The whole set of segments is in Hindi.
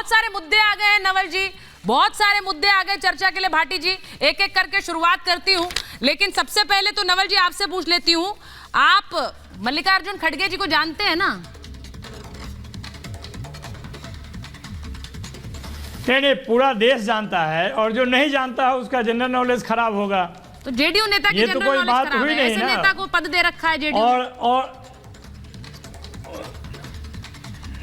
बहुत सारे मुद्दे आ गए हैं नवल जी, बहुत सारे मुद्दे आ गए चर्चा के लिए। भाटी जी एक एक करके शुरुआत करती हूँ, लेकिन सबसे पहले तो नवल जी आपसे पूछ लेती हूँ, आप मल्लिकार्जुन खड़गे जी को जानते हैं ना? नहीं, पूरा देश जानता है, और जो नहीं जानता है उसका जनरल नॉलेज खराब होगा। तो जेडीयू नेता की जनरल नॉलेज खराब है, ऐसे नेता को पद दे रखा है जेडीयू। और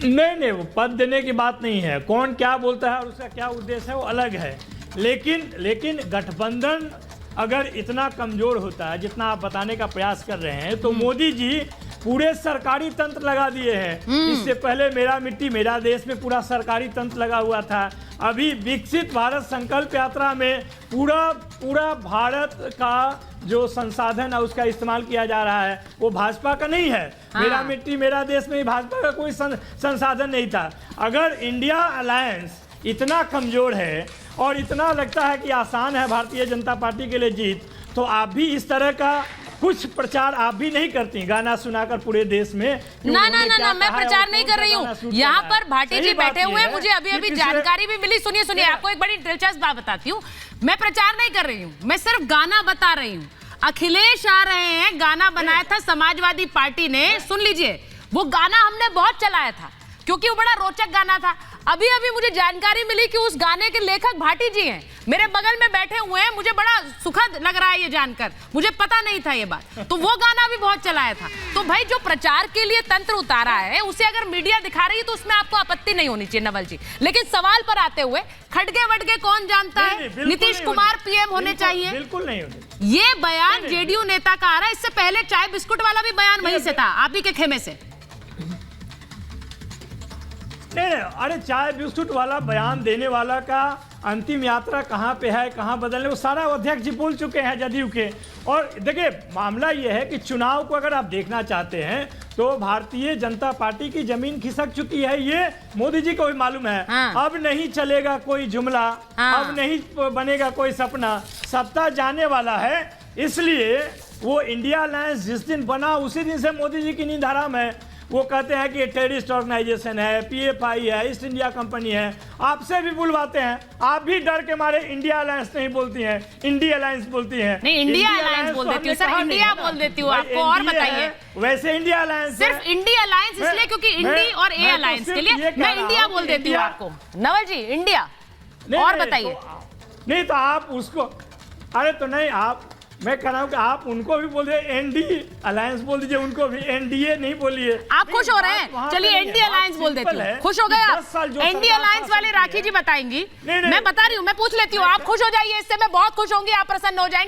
नहीं, वो पद देने की बात नहीं है, कौन क्या बोलता है और उसका क्या उद्देश्य है वो अलग है। लेकिन गठबंधन अगर इतना कमजोर होता है जितना आप बताने का प्रयास कर रहे हैं, तो मोदी जी पूरे सरकारी तंत्र लगा दिए हैं। इससे पहले मेरा मिट्टी मेरा देश में पूरा सरकारी तंत्र लगा हुआ था। अभी विकसित भारत संकल्प यात्रा में पूरा भारत का जो संसाधन है उसका इस्तेमाल किया जा रहा है, वो भाजपा का नहीं है। मेरा मिट्टी मेरा देश में भाजपा का कोई संसाधन नहीं था। अगर इंडिया अलायंस इतना कमजोर है और इतना लगता है कि आसान है भारतीय जनता पार्टी के लिए जीत, तो आप भी इस तरह का कुछ प्रचार आप भी नहीं करती, गाना सुनाकर पूरे देश में। ना, मैं प्रचार नहीं कर रही हूँ। यहाँ पर भाटी जी बैठे हुए हैं, मुझे अभी जानकारी भी मिली। सुनिए, आपको एक बड़ी दिलचस्प बात बताती हूँ। मैं प्रचार नहीं कर रही हूँ, मैं सिर्फ गाना बता रही हूँ। अखिलेश आ रहे हैं, गाना बनाया था समाजवादी पार्टी ने, सुन लीजिए। वो गाना हमने बहुत चलाया था क्योंकि वो बड़ा रोचक गाना था। अभी मुझे जानकारी मिली कि उस गाने के लेखक भाटी जी हैं, मेरे बगल में बैठे हुए हैं। मुझे बड़ा सुखद लग रहा है ये जानकर, मुझे पता नहीं था ये बात। तो वो गाना भी बहुत चलाया था। तो भाई जो प्रचार के लिए तंत्र उतारा है उसे अगर मीडिया दिखा रही है तो उसमें आपको आपत्ति नहीं होनी चाहिए नवल जी। लेकिन सवाल पर आते हुए, खड़गे वड़गे कौन जानता है? नीतीश कुमार पीएम होने चाहिए, बिल्कुल नहीं होने। ये बयान जेडीयू नेता का आ रहा है। इससे पहले चाय बिस्कुट वाला भी बयान वहीं से था, आप ही के खेमे से। नहीं, अरे चाय बिस्कुट वाला बयान देने वाला का अंतिम यात्रा कहाँ पे है, कहाँ बदलने, वो सारा अध्यक्ष जी बोल चुके हैं जदयू के। और देखिए मामला ये है कि चुनाव को अगर आप देखना चाहते हैं तो भारतीय जनता पार्टी की जमीन खिसक चुकी है, ये मोदी जी को भी मालूम है। अब नहीं चलेगा कोई जुमला, अब नहीं बनेगा कोई सपना, सत्ता जाने वाला है। इसलिए वो इंडिया अलायंस जिस दिन बना उसी दिन से मोदी जी की नींद हराम है। वो कहते हैं कि टेररिस्ट ऑर्गेनाइजेशन है, पीएफआई है, ईस्ट इंडिया कंपनी है, आपसे भी बुलवाते हैं। आप भी डर के मारे इंडिया अलायंस नहीं बोलती हैं, इंडिया अलायंस बोलती हैं। नहीं, इंडिया अलायंस बोल देती हूँ सर, इंडिया बोल देती हूँ आपको। और बताइए, वैसे इंडिया अलायंस सिर्फ इंडिया अलायंस इसलिए क्योंकि इंडी और ए अलायंस के लिए मैं इंडिया बोल देती हूँ आपको। नवल जी इंडिया, और बताइए। नहीं तो आप उसको, अरे तो नहीं, आप, मैं कह रहा हूँ कि आप उनको भी बोल दीजिए, एनडी अलायंस बोल दीजिए, उनको भी एनडीए नहीं बोलिए। आप खुश हो रहे हैं? चलिए एनडी अलायंस बोल देती हूँ। खुश हो गए आप? एनडी अलायंस वाले राखी जी बताएंगी, मैं बता रही हूँ, मैं पूछ लेती हूँ। आप खुश हो जाइए, इससे मैं बहुत खुश होंगी, आप प्रसन्न हो जाएंगे।